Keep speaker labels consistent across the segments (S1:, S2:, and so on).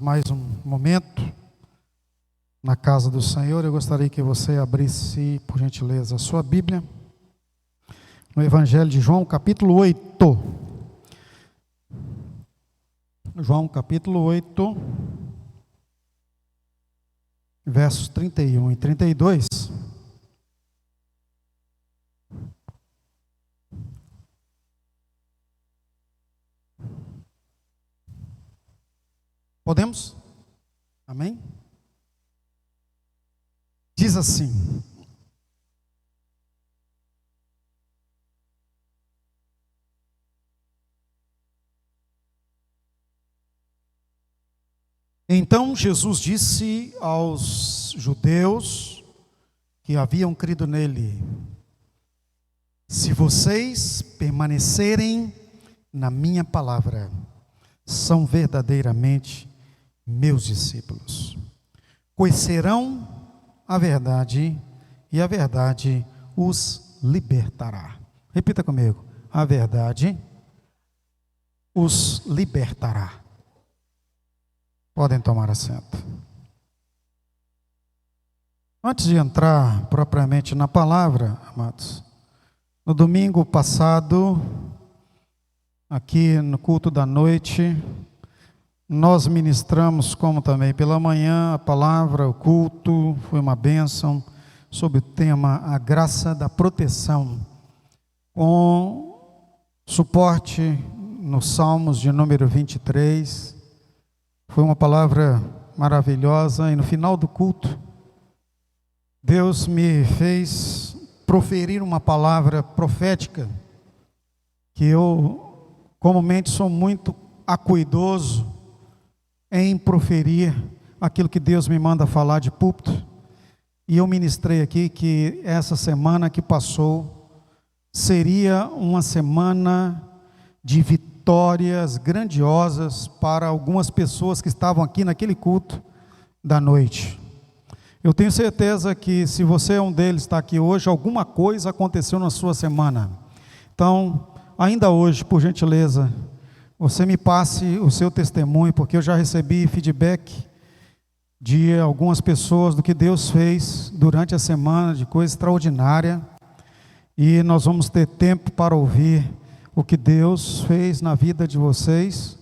S1: mais um momento na casa do Senhor. Eu gostaria que você abrisse, por gentileza, a sua Bíblia no Evangelho de João, capítulo 8. João, capítulo 8, versos 31 e 32. Podemos? Amém? Diz assim: Então Jesus disse aos judeus que haviam crido nele: se vocês permanecerem na minha palavra, são verdadeiramente meus discípulos. Conhecerão a verdade, e a verdade os libertará. Repita comigo: a verdade os libertará. Podem tomar assento. Antes de entrar propriamente na palavra, amados, no domingo passado, aqui no culto da noite, nós ministramos, como também pela manhã, a palavra, o culto, foi uma bênção, sobre o tema a graça da proteção, com suporte nos Salmos de número 23, foi uma palavra maravilhosa, e no final do culto, Deus me fez proferir uma palavra profética, que eu comumente sou muito acuidoso em proferir aquilo que Deus me manda falar de púlpito, e eu ministrei aqui que essa semana que passou seria uma semana de vitórias grandiosas para algumas pessoas que estavam aqui naquele culto da noite. Eu tenho certeza que se você é um deles, está aqui hoje, alguma coisa aconteceu na sua semana. Então, ainda hoje, por gentileza, você me passe o seu testemunho, porque eu já recebi feedback de algumas pessoas do que Deus fez durante a semana, de coisa extraordinária, e nós vamos ter tempo para ouvir o que Deus fez na vida de vocês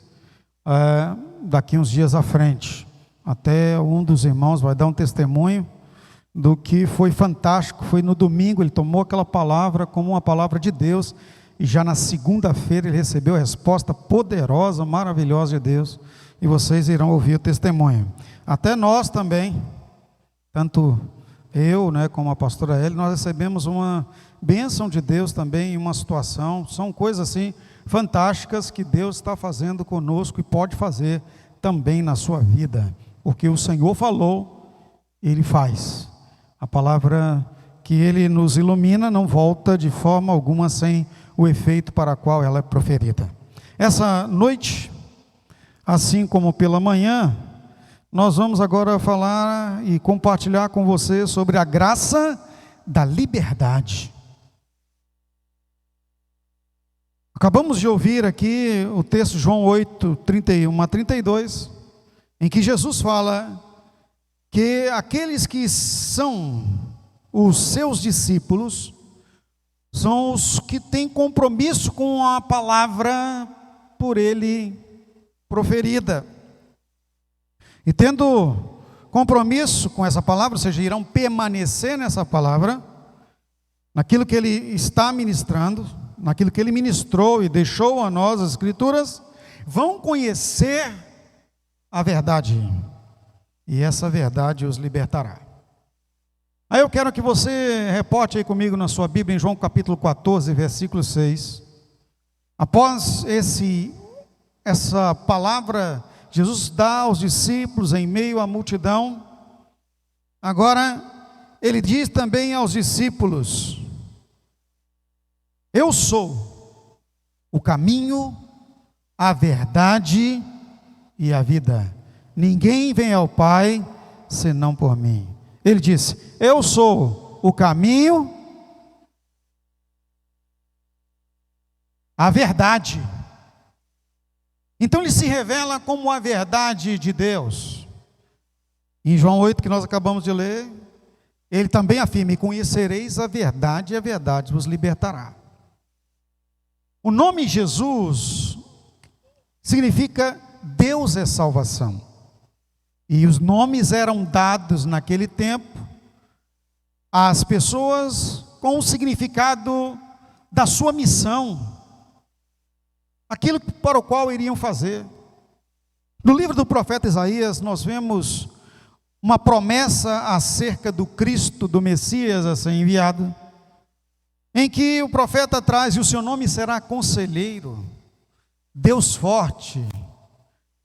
S1: daqui uns dias à frente. Até um dos irmãos vai dar um testemunho do que foi fantástico. Foi no domingo, ele tomou aquela palavra como uma palavra de Deus, e já na segunda-feira ele recebeu a resposta poderosa, maravilhosa de Deus, e vocês irão ouvir o testemunho. Até nós também, tanto eu, como a pastora Eli, nós recebemos uma bênção de Deus também em uma situação. São coisas assim fantásticas que Deus está fazendo conosco e pode fazer também na sua vida, porque o Senhor falou, Ele faz. A palavra que Ele nos ilumina não volta de forma alguma sem o efeito para o qual ela é proferida. Essa noite, assim como pela manhã, nós vamos agora falar e compartilhar com você sobre a graça da liberdade. Acabamos de ouvir aqui o texto de João 8, 31 a 32, em que Jesus fala que aqueles que são os seus discípulos são os que têm compromisso com a palavra por ele proferida. E tendo compromisso com essa palavra, ou seja, irão permanecer nessa palavra, naquilo que ele está ministrando, naquilo que ele ministrou e deixou a nós as Escrituras, vão conhecer a verdade, e essa verdade os libertará. Aí eu quero que você reporte aí comigo na sua Bíblia, em João capítulo 14, versículo 6. Após essa palavra, Jesus dá aos discípulos em meio à multidão. Agora, ele diz também aos discípulos: eu sou o caminho, a verdade e a vida. Ninguém vem ao Pai senão por mim. Ele disse: eu sou o caminho, a verdade Então ele se revela como a verdade de Deus. Em João 8, que nós acabamos de ler, ele também afirma: e conhecereis a verdade, e a verdade vos libertará. O nome Jesus significa Deus é salvação. E os nomes eram dados naquele tempo às pessoas com o significado da sua missão, aquilo para o qual iriam fazer. No livro do profeta Isaías, nós vemos uma promessa acerca do Cristo, do Messias a ser enviado, em que o profeta traz: e o seu nome será Conselheiro, Deus Forte,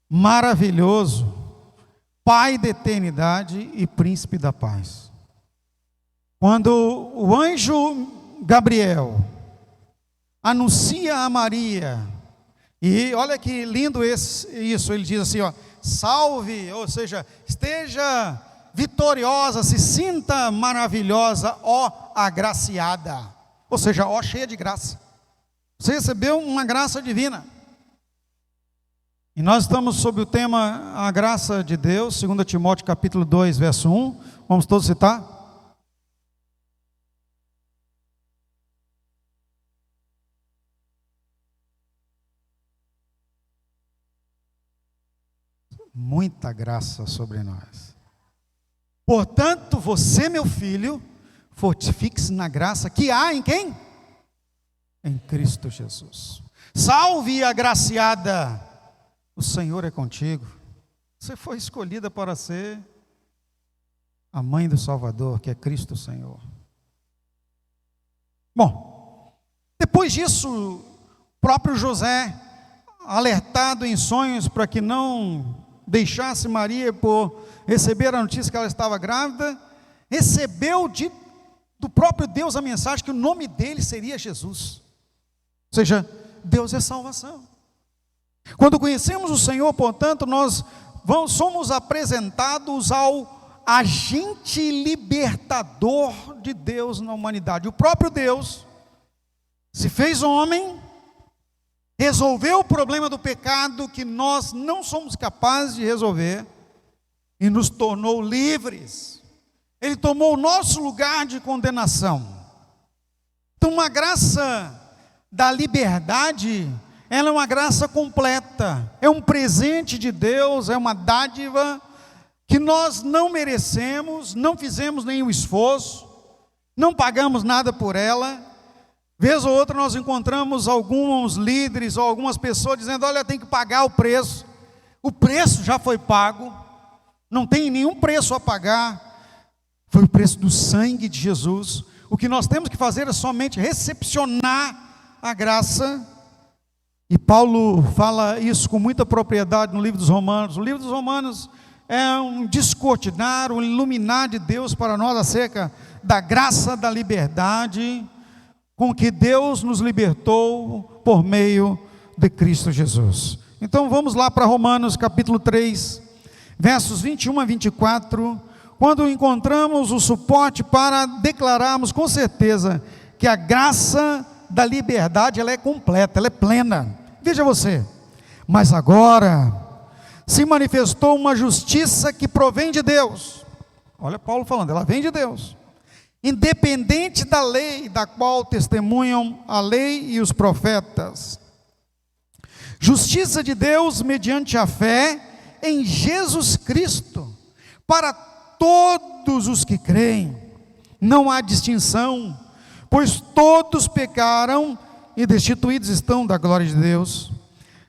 S1: Maravilhoso, Pai da Eternidade e Príncipe da Paz. Quando o anjo Gabriel anuncia a Maria, e olha que lindo isso, ele diz assim, salve, ou seja, esteja vitoriosa, se sinta maravilhosa, ó agraciada, ou seja, ó cheia de graça. Você recebeu uma graça divina. E nós estamos sob o tema a graça de Deus, 2 Timóteo capítulo 2, verso 1. Vamos todos citar? Muita graça sobre nós. Portanto, você, meu filho, fortifique-se na graça que há em quem? Em Cristo Jesus. Salve, agraciada, o Senhor é contigo. Você foi escolhida para ser a mãe do Salvador, que é Cristo Senhor. Bom, depois disso, o próprio José, alertado em sonhos para que não deixasse Maria por receber a notícia que ela estava grávida, recebeu do próprio Deus a mensagem que o nome dele seria Jesus. Ou seja, Deus é salvação. Quando conhecemos o Senhor, portanto, nós somos apresentados ao agente libertador de Deus na humanidade. O próprio Deus se fez homem, resolveu o problema do pecado que nós não somos capazes de resolver e nos tornou livres. Ele tomou o nosso lugar de condenação. Então, uma graça da liberdade, ela é uma graça completa, é um presente de Deus, é uma dádiva que nós não merecemos, não fizemos nenhum esforço, não pagamos nada por ela. Vez ou outra nós encontramos alguns líderes ou algumas pessoas dizendo: olha, tem que pagar o preço já foi pago, não tem nenhum preço a pagar, foi o preço do sangue de Jesus. O que nós temos que fazer é somente recepcionar a graça. E Paulo fala isso com muita propriedade no livro dos Romanos. O livro dos Romanos é um descortinar, um iluminar de Deus para nós acerca da graça da liberdade com que Deus nos libertou por meio de Cristo Jesus. Então vamos lá para Romanos capítulo 3, versos 21 a 24, quando encontramos o suporte para declararmos com certeza que a graça da liberdade, ela é completa, ela é plena. Veja você: mas agora se manifestou uma justiça que provém de Deus. Olha Paulo falando, ela vem de Deus, independente da lei, da qual testemunham a lei e os profetas. Justiça de Deus mediante a fé em Jesus Cristo, para todos os que creem. Não há distinção, pois todos pecaram e destituídos estão da glória de Deus,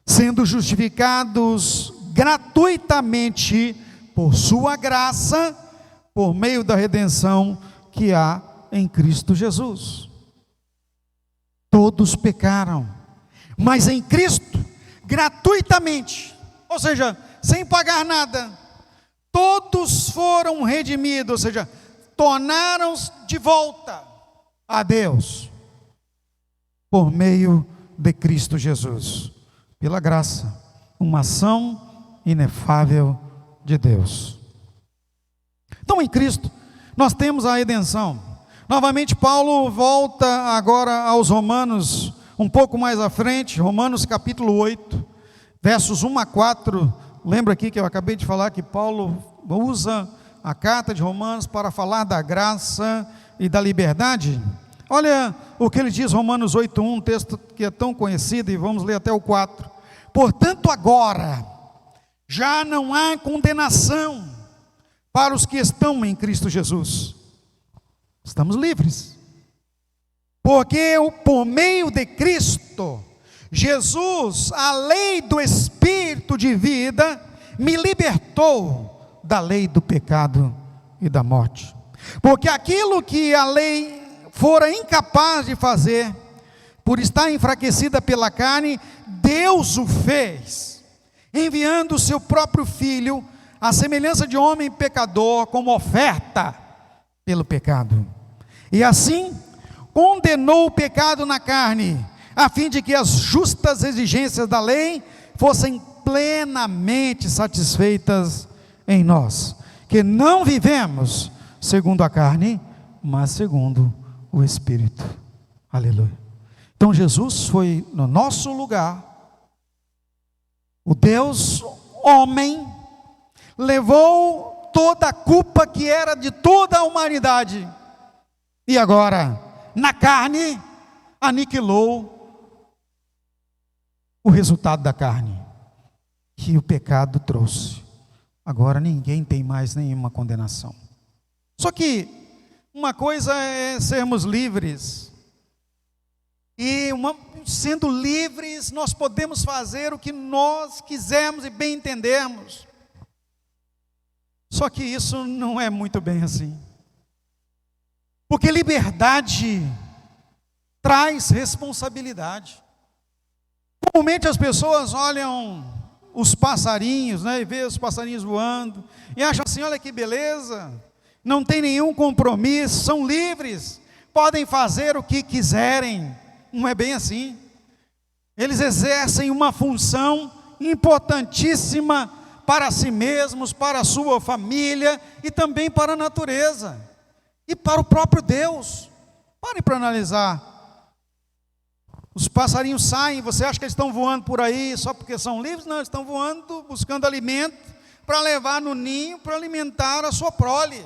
S1: sendo justificados gratuitamente por sua graça, por meio da redenção que há em Cristo Jesus. Todos pecaram, mas em Cristo, gratuitamente, ou seja, sem pagar nada, todos foram redimidos, ou seja, tornaram-se de volta a Deus, por meio de Cristo Jesus, pela graça, uma ação inefável de Deus. Então, em Cristo, nós temos a redenção. Novamente, Paulo volta agora aos Romanos, um pouco mais à frente, Romanos capítulo 8, versos 1 a 4, lembra aqui que eu acabei de falar que Paulo usa a carta de Romanos para falar da graça e da liberdade? Olha o que ele diz, Romanos 8:1, um texto que é tão conhecido, e vamos ler até o 4. Portanto, agora, já não há condenação para os que estão em Cristo Jesus. Estamos livres. Porque por meio de Cristo Jesus, a lei do Espírito de vida, me libertou da lei do pecado e da morte. Porque aquilo que a lei fora incapaz de fazer, por estar enfraquecida pela carne, Deus o fez, enviando o seu próprio Filho, à semelhança de homem pecador, como oferta pelo pecado. E assim, condenou o pecado na carne, a fim de que as justas exigências da lei fossem plenamente satisfeitas em nós, que não vivemos segundo a carne, mas segundo o Espírito. Aleluia. Então Jesus foi no nosso lugar, o Deus homem, levou toda a culpa que era de toda a humanidade, e agora, na carne, aniquilou o resultado da carne, que o pecado trouxe. Agora ninguém tem mais nenhuma condenação. Só que uma coisa é sermos livres, e sendo livres nós podemos fazer o que nós quisermos e bem entendermos. Só que isso não é muito bem assim, porque liberdade traz responsabilidade. Comumente as pessoas olham os passarinhos, né, e vê os passarinhos voando, e acham assim, olha que beleza, não tem nenhum compromisso, são livres, podem fazer o que quiserem. Não é bem assim. Eles exercem uma função importantíssima para si mesmos, para a sua família, e também para a natureza, e para o próprio Deus. Pare para analisar. Os passarinhos saem, você acha que eles estão voando por aí só porque são livres? Não, eles estão voando, buscando alimento, para levar no ninho, para alimentar a sua prole.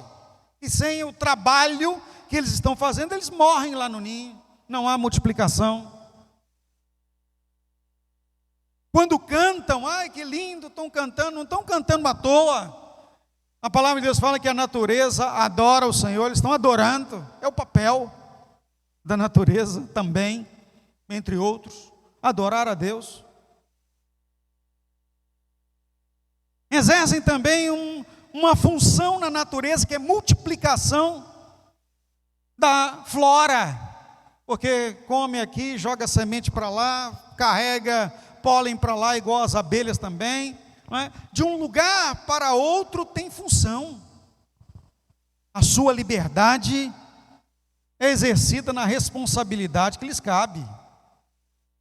S1: E sem o trabalho que eles estão fazendo, eles morrem lá no ninho, não há multiplicação. Quando cantam, ai que lindo, estão cantando, não estão cantando à toa. A palavra de Deus fala que a natureza adora o Senhor, eles estão adorando, é o papel da natureza também, entre outros, adorar a Deus. Exercem também uma função na natureza, que é multiplicação da flora, porque come aqui, joga semente para lá, carrega pólen para lá, igual as abelhas também, não é? De um lugar para outro tem função. A sua liberdade é exercida na responsabilidade que lhes cabe.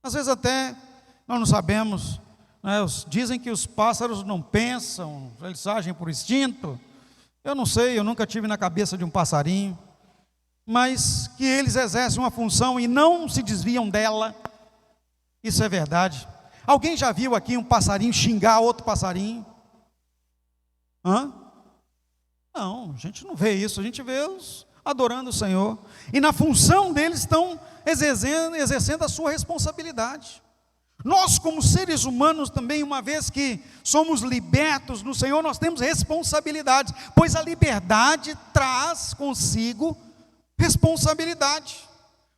S1: Às vezes até nós não sabemos, né? Dizem que os pássaros não pensam, eles agem por instinto. Eu não sei, eu nunca tive na cabeça de um passarinho, mas que eles exercem uma função e não se desviam dela, isso é verdade. Alguém já viu aqui um passarinho xingar outro passarinho? Não, a gente não vê isso, a gente vê os adorando o Senhor, e na função deles estão exercendo a sua responsabilidade. Nós, como seres humanos também, uma vez que somos libertos no Senhor, nós temos responsabilidades, pois a liberdade traz consigo responsabilidade.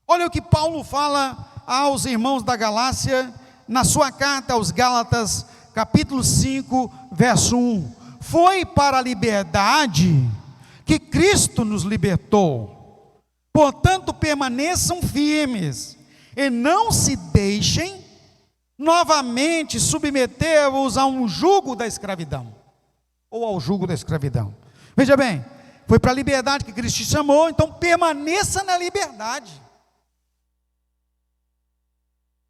S1: Olha o que Paulo fala aos irmãos da Galácia, na sua carta aos Gálatas, capítulo 5, verso 1. Foi para a liberdade que Cristo nos libertou. Portanto, permaneçam firmes e não se deixem novamente submeter-vos a um jugo da escravidão, ou ao jugo da escravidão. Veja bem, foi para a liberdade que Cristo te chamou, então permaneça na liberdade.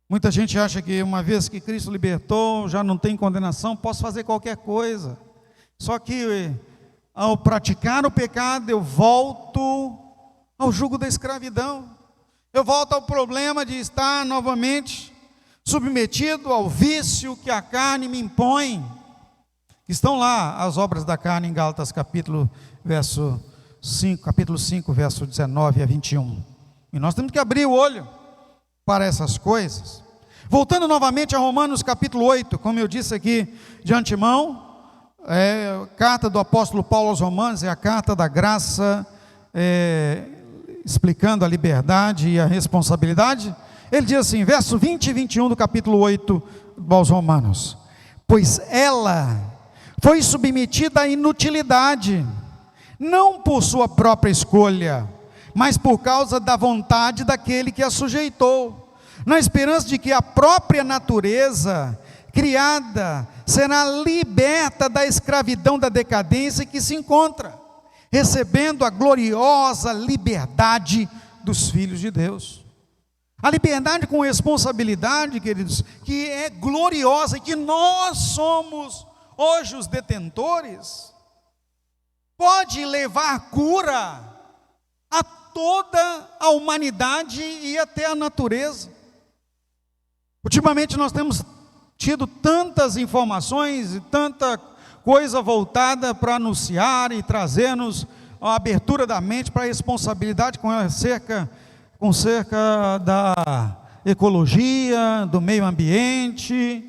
S1: Muita gente acha que uma vez que Cristo libertou, já não tem condenação, posso fazer qualquer coisa. Só que ao praticar o pecado, eu volto ao jugo da escravidão. Eu volto ao problema de estar novamente submetido ao vício que a carne me impõe. Estão lá as obras da carne em Gálatas capítulo 5, verso 19 a 21. E nós temos que abrir o olho para essas coisas. Voltando novamente a Romanos capítulo 8, como eu disse aqui de antemão, carta do apóstolo Paulo aos Romanos, é a carta da graça, explicando a liberdade e a responsabilidade. Ele diz assim, verso 20 e 21 do capítulo 8 aos Romanos: pois ela foi submetida à inutilidade, não por sua própria escolha, mas por causa da vontade daquele que a sujeitou, na esperança de que a própria natureza criada será liberta da escravidão da decadência que se encontra, recebendo a gloriosa liberdade dos filhos de Deus. A liberdade com responsabilidade, queridos, que é gloriosa e que nós somos hoje os detentores, pode levar cura a toda a humanidade e até a natureza. Ultimamente nós temos tido tantas informações e tanta coisa voltada para anunciar e trazer-nos a abertura da mente para a responsabilidade com cerca da ecologia, do meio ambiente.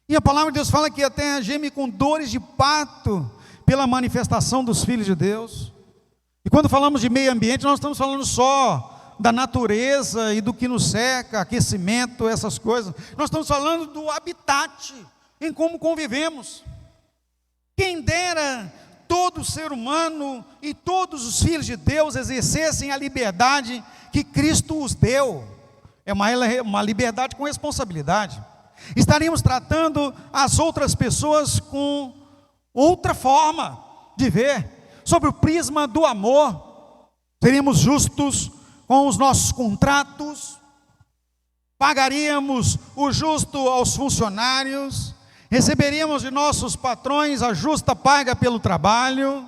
S1: E a palavra de Deus fala que a terra geme com dores de parto pela manifestação dos filhos de Deus. E quando falamos de meio ambiente, nós estamos falando só da natureza e do que nos cerca, aquecimento, essas coisas. Nós estamos falando do habitat, em como convivemos. Quem dera todo ser humano e todos os filhos de Deus exercessem a liberdade que Cristo os deu. É uma liberdade com responsabilidade. Estaríamos tratando as outras pessoas com outra forma de ver, sobre o prisma do amor. Seríamos justos com os nossos contratos, pagaríamos o justo aos funcionários, receberíamos de nossos patrões a justa paga pelo trabalho.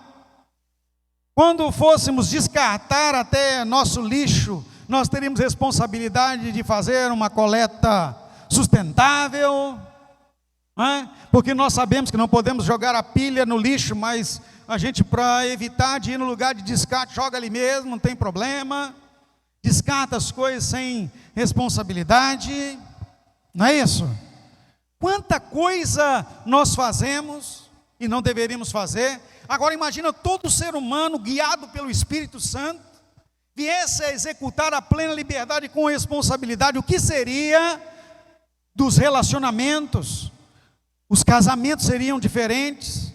S1: Quando fôssemos descartar até nosso lixo, nós teríamos responsabilidade de fazer uma coleta sustentável, porque nós sabemos que não podemos jogar a pilha no lixo, mas a gente, para evitar de ir no lugar de descarte, joga ali mesmo, não tem problema, descarta as coisas sem responsabilidade, não é isso? Quanta coisa nós fazemos e não deveríamos fazer. Agora imagina todo ser humano guiado pelo Espírito Santo viesse a executar a plena liberdade com responsabilidade. O que seria dos relacionamentos? Os casamentos seriam diferentes,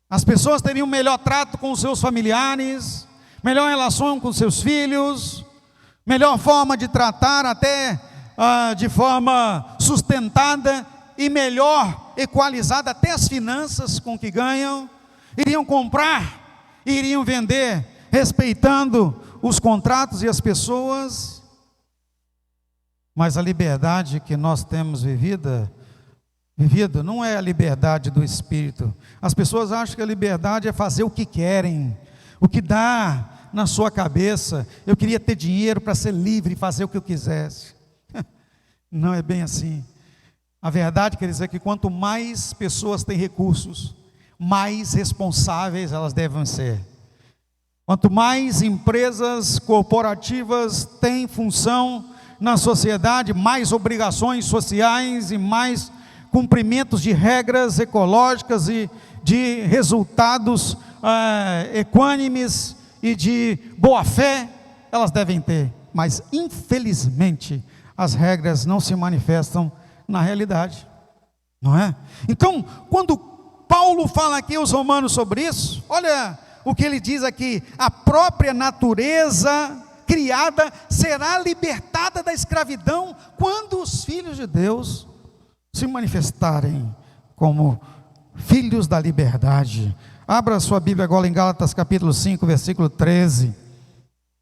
S1: as pessoas teriam melhor trato com os seus familiares, melhor relação com os seus filhos, melhor forma de tratar, até de forma sustentada e melhor equalizada, até as finanças com que ganham. Iriam comprar, iriam vender, respeitando os contratos e as pessoas. Mas a liberdade que nós temos vivido não é a liberdade do Espírito. As pessoas acham que a liberdade é fazer o que querem, o que dá na sua cabeça. Eu queria ter dinheiro para ser livre e fazer o que eu quisesse. Não é bem assim. A verdade quer dizer que quanto mais pessoas têm recursos, mais responsáveis elas devem ser. Quanto mais empresas corporativas têm função na sociedade, mais obrigações sociais e mais cumprimentos de regras ecológicas e de resultados equânimes e de boa fé elas devem ter. Mas infelizmente as regras não se manifestam na realidade, não é? Então, quando Paulo fala aqui aos romanos sobre isso, olha o que ele diz aqui: a própria natureza criada será libertada da escravidão quando os filhos de Deus se manifestarem como filhos da liberdade. Abra sua Bíblia agora em Gálatas capítulo 5, versículo 13.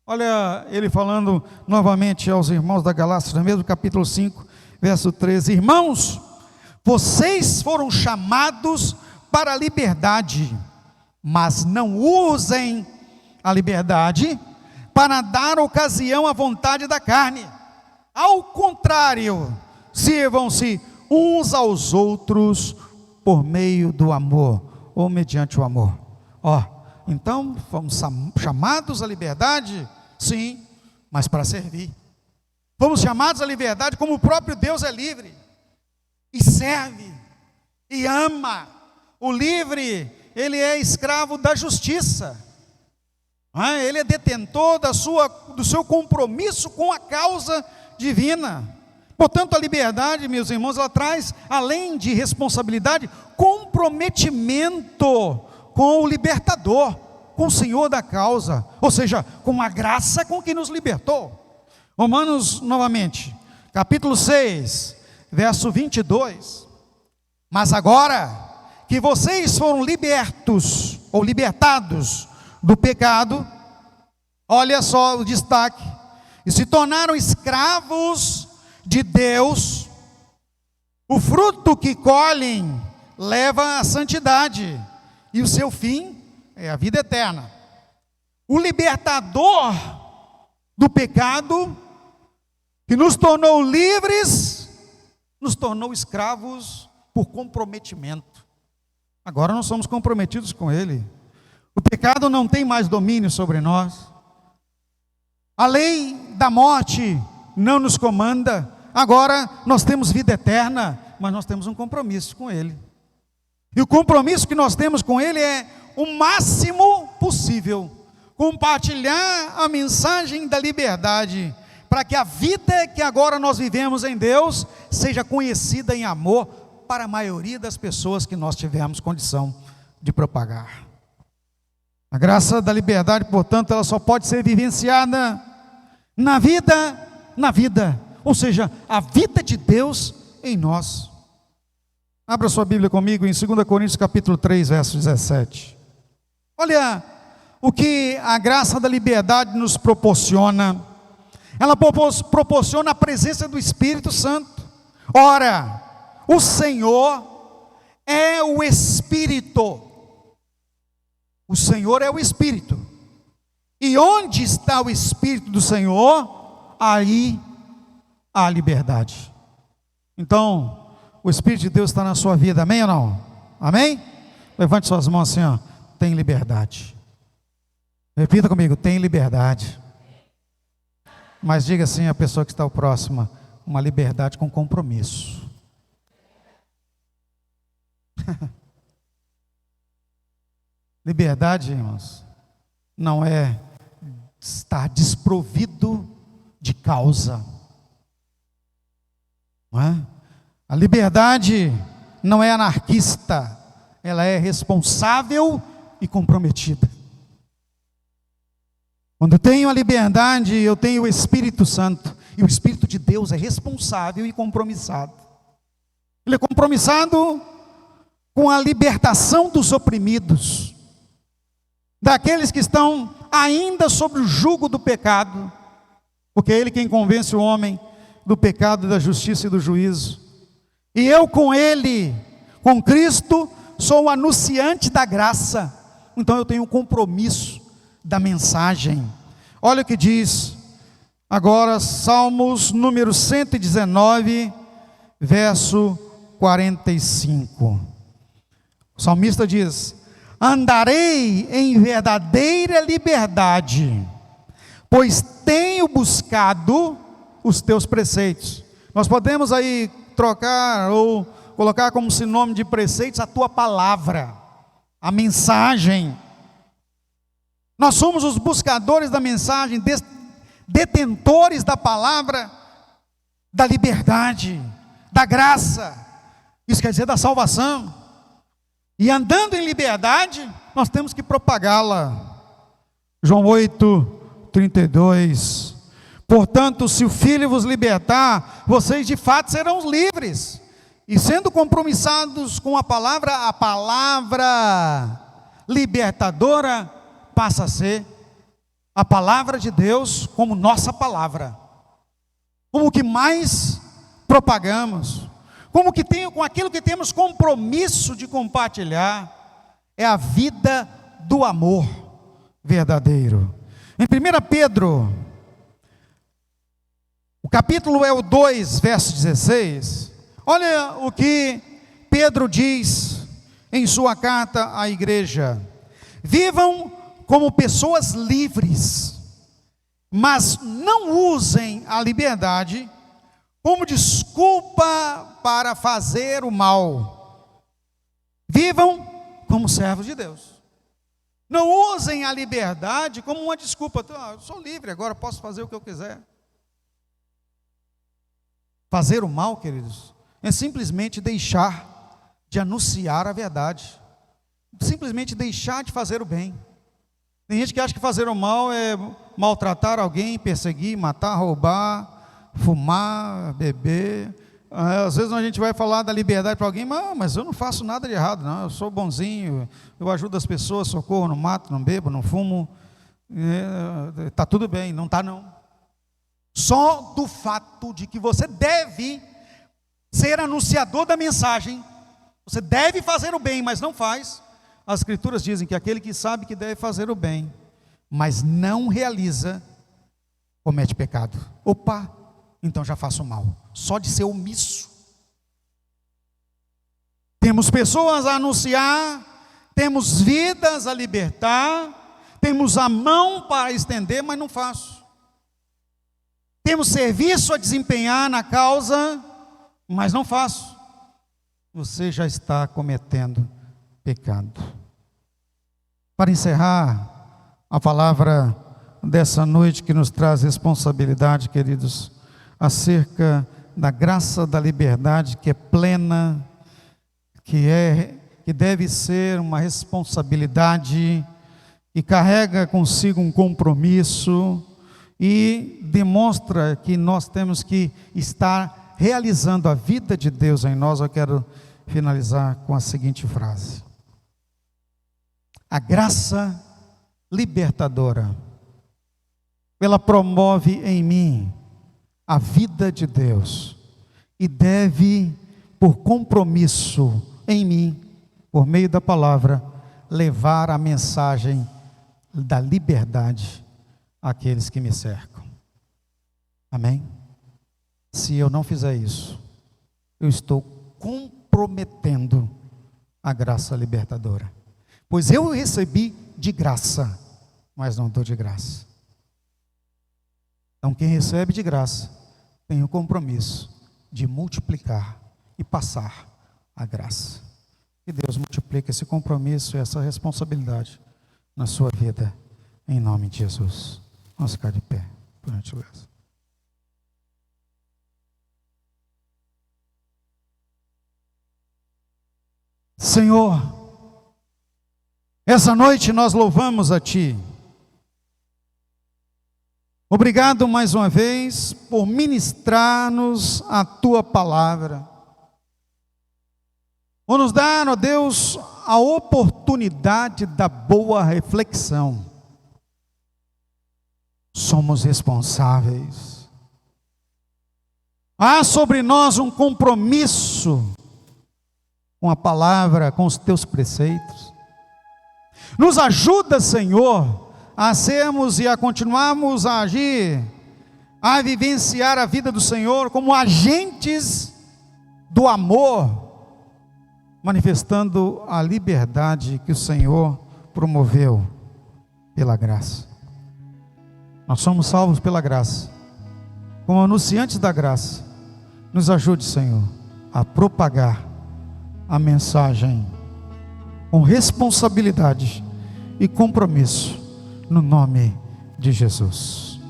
S1: Olha ele falando novamente aos irmãos da Galácia, no mesmo capítulo 5, verso 13: irmãos, vocês foram chamados para a liberdade, mas não usem a liberdade para dar ocasião à vontade da carne. Ao contrário, sirvam-se uns aos outros por meio do amor, ou mediante o amor. Então, fomos chamados à liberdade? Sim, mas para servir. Fomos chamados à liberdade como o próprio Deus é livre, e serve, e ama. O livre, ele é escravo da justiça, ele é detentor do seu compromisso com a causa divina. Portanto, a liberdade, meus irmãos, ela traz, além de responsabilidade, comprometimento com o libertador, com o Senhor da causa, ou seja, com a graça com que nos libertou. Romanos, novamente, capítulo 6, verso 22. Mas agora que vocês foram libertos, ou libertados do pecado, olha só o destaque, e se tornaram escravos de Deus, o fruto que colhem leva à santidade, e o seu fim é a vida eterna. O libertador do pecado, que nos tornou livres, nos tornou escravos por comprometimento. Agora nós somos comprometidos com Ele. O pecado não tem mais domínio sobre nós. A lei da morte não nos comanda. Agora nós temos vida eterna, mas nós temos um compromisso com Ele. E o compromisso que nós temos com Ele é o máximo possível compartilhar a mensagem da liberdade, para que a vida que agora nós vivemos em Deus seja conhecida em amor para a maioria das pessoas que nós tivemos condição de propagar. A graça da liberdade, portanto, ela só pode ser vivenciada na vida, ou seja, a vida de Deus em nós. Abra sua Bíblia comigo em 2 Coríntios capítulo 3, verso 17. Olha o que a graça da liberdade nos proporciona. Ela proporciona a presença do Espírito Santo. Ora, o Senhor é o Espírito. O Senhor é o Espírito. E onde está o Espírito do Senhor, aí há liberdade. Então, o Espírito de Deus está na sua vida, amém ou não? Amém? Levante suas mãos assim, tem liberdade. Repita comigo, tem liberdade. Mas diga assim à pessoa que está próxima, uma liberdade com compromisso. Liberdade, irmãos, não é estar desprovido de causa. Não é? A liberdade não é anarquista, ela é responsável e comprometida. Quando eu tenho a liberdade, eu tenho o Espírito Santo, e o Espírito de Deus é responsável e compromissado. Ele é compromissado com a libertação dos oprimidos, daqueles que estão ainda sob o jugo do pecado, porque é Ele quem convence o homem do pecado, da justiça e do juízo. E eu com Ele, com Cristo, sou o anunciante da graça. Então eu tenho um compromisso da mensagem. Olha o que diz agora Salmos número 119, verso 45. O salmista diz: andarei em verdadeira liberdade, pois tenho buscado os teus preceitos. Nós podemos aí trocar ou colocar como sinônimo de preceitos a tua palavra, a mensagem. Nós somos os buscadores da mensagem, detentores da palavra, da liberdade, da graça, isso quer dizer da salvação. E andando em liberdade, nós temos que propagá-la. João 8:32. Portanto, se o Filho vos libertar, vocês de fato serão livres. E sendo compromissados com a palavra libertadora passa a ser a palavra de Deus como nossa palavra, como o que mais propagamos, como que com aquilo que temos compromisso de compartilhar, é a vida do amor verdadeiro. Em 1 Pedro, o capítulo é o 2, verso 16. Olha o que Pedro diz em sua carta à igreja: vivam como pessoas livres, mas não usem a liberdade como desculpa para fazer o mal. Vivam como servos de Deus. Não usem a liberdade como uma desculpa. Eu sou livre, agora posso fazer o que eu quiser. Fazer o mal, queridos, é simplesmente deixar de anunciar a verdade. Simplesmente deixar de fazer o bem. Tem gente que acha que fazer o mal é maltratar alguém, perseguir, matar, roubar, fumar, beber. Às vezes a gente vai falar da liberdade para alguém, mas eu não faço nada de errado, não. Eu sou bonzinho, eu ajudo as pessoas, socorro, não mato, não bebo, não fumo. Está tudo bem, não está não. Só do fato de que você deve ser anunciador da mensagem, você deve fazer o bem, mas não faz. As escrituras dizem que aquele que sabe que deve fazer o bem, mas não realiza, comete pecado. Opa, então já faço mal, só de ser omisso. Temos pessoas a anunciar, temos vidas a libertar, temos a mão para estender, mas não faço. Temos serviço a desempenhar na causa, mas não faço. Você já está cometendo pecado. Para encerrar a palavra dessa noite que nos traz responsabilidade, queridos, acerca da graça da liberdade que é plena, que deve ser uma responsabilidade, que carrega consigo um compromisso e demonstra que nós temos que estar realizando a vida de Deus em nós. Eu quero finalizar com a seguinte frase: a graça libertadora, ela promove em mim a vida de Deus e deve, por compromisso em mim, por meio da palavra, levar a mensagem da liberdade àqueles que me cercam. Amém? Se eu não fizer isso, eu estou comprometendo a graça libertadora. Pois eu recebi de graça, mas não dou de graça. Então quem recebe de graça, tem o compromisso de multiplicar e passar a graça. Que Deus multiplique esse compromisso e essa responsabilidade na sua vida, em nome de Jesus. Vamos ficar de pé, por gentileza. Senhor, essa noite nós louvamos a Ti. Obrigado mais uma vez por ministrar-nos a Tua palavra. Por nos dar, ó Deus, a oportunidade da boa reflexão. Somos responsáveis. Há sobre nós um compromisso com a palavra, com os Teus preceitos. Nos ajuda, Senhor, a sermos e a continuarmos a agir, a vivenciar a vida do Senhor como agentes do amor, manifestando a liberdade que o Senhor promoveu pela graça. Nós somos salvos pela graça. Como anunciantes da graça, nos ajude, Senhor, a propagar a mensagem com responsabilidade e compromisso, no nome de Jesus.